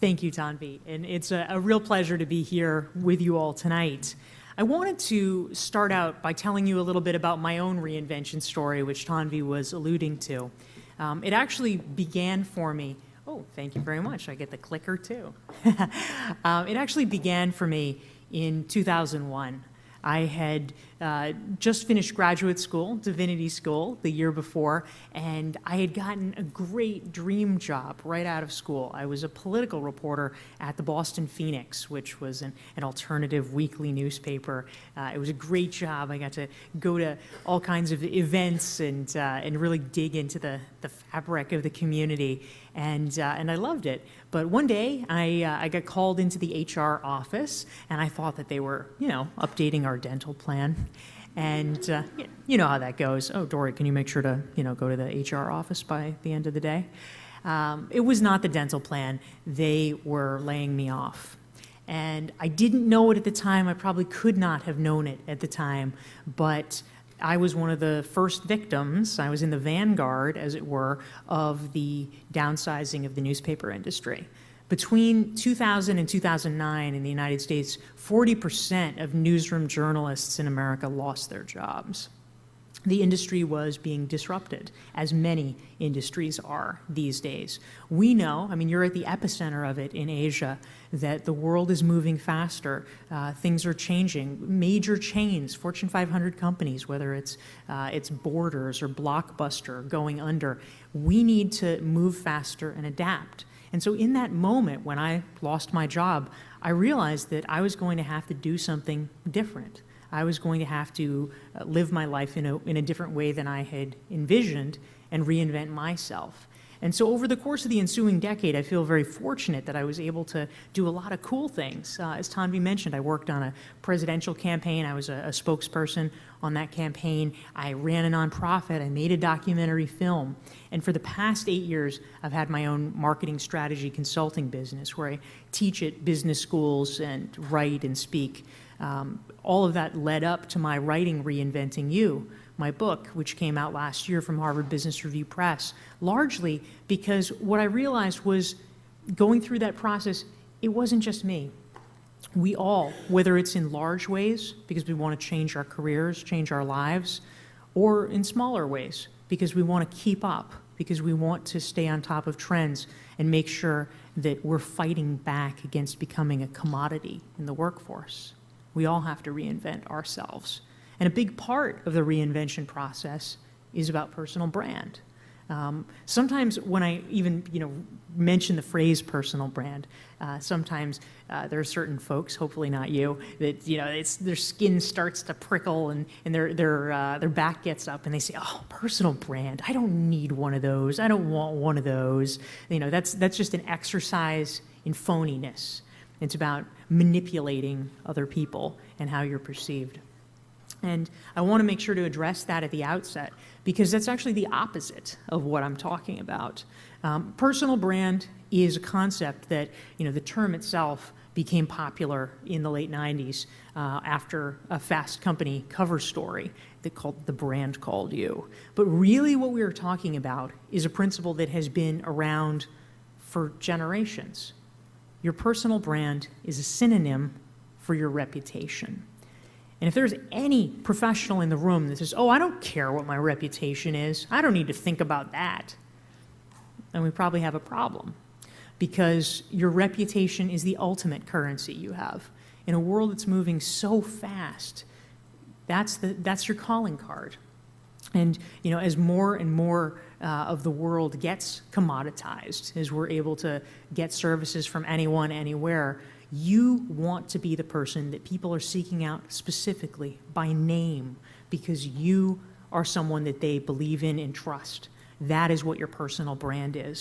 Thank you, Tanvi, and it's a real pleasure to be here with you all tonight. I wanted to start out by telling you a little bit about my own reinvention story, which Tanvi was alluding to. It actually began for me. Oh, thank you very much. I get the clicker too. It actually began for me in 2001. I had just finished graduate school, divinity school, the year before, and I had gotten a great dream job right out of school. I was a political reporter at the Boston Phoenix, which was an alternative weekly newspaper. It was a great job. I got to go to all kinds of events and really dig into the fabric of the community, and I loved it. But one day, I got called into the HR office, and I thought that they were, updating our dental plan. And you know how that goes. Oh, Dory, can you make sure to, go to the HR office by the end of the day? It was not the dental plan. They were laying me off. And I didn't know it at the time. I probably could not have known it at the time, but I was one of the first victims. I was in the vanguard, as it were, of the downsizing of the newspaper industry. Between 2000 and 2009 in the United States, 40% of newsroom journalists in America lost their jobs. The industry was being disrupted, as many industries are these days. We know, you're at the epicenter of it in Asia, that the world is moving faster. Things are changing. Major chains, Fortune 500 companies, whether it's Borders or Blockbuster going under, we need to move faster and adapt. And so in that moment when I lost my job, I realized that I was going to have to do something different. I was going to have to live my life in a different way than I had envisioned and reinvent myself. And so over the course of the ensuing decade, I feel very fortunate that I was able to do a lot of cool things. As Tanvi mentioned, I worked on a presidential campaign. I was a spokesperson on that campaign. I ran a nonprofit. I made a documentary film. And for the past 8 years, I've had my own marketing strategy consulting business where I teach at business schools and write and speak. All of that led up to my writing Reinventing You, my book, which came out last year from Harvard Business Review Press, largely because what I realized was going through that process, it wasn't just me. We all, whether it's in large ways, because we want to change our careers, change our lives, or in smaller ways, because we want to keep up, because we want to stay on top of trends and make sure that we're fighting back against becoming a commodity in the workforce. We all have to reinvent ourselves. And a big part of the reinvention process is about personal brand. Sometimes when I even mention the phrase personal brand, sometimes there are certain folks, hopefully not you, that their skin starts to prickle and their back gets up and they say, "Oh, personal brand. I don't need one of those. I don't want one of those." That's just an exercise in phoniness. It's about manipulating other people and how you're perceived. And I want to make sure to address that at the outset, because that's actually the opposite of what I'm talking about. Personal brand is a concept that, the term itself became popular in the late 90s after a Fast Company cover story that called "The Brand Called You." But really what we are talking about is a principle that has been around for generations. Your personal brand is a synonym for your reputation. And if there's any professional in the room that says, "Oh, I don't care what my reputation is. I don't need to think about that," then we probably have a problem, because your reputation is the ultimate currency you have. In a world that's moving so fast, that's your calling card. And as more and more of the world gets commoditized, as we're able to get services from anyone, anywhere, you want to be the person that people are seeking out specifically by name, because you are someone that they believe in and trust. That is what your personal brand is.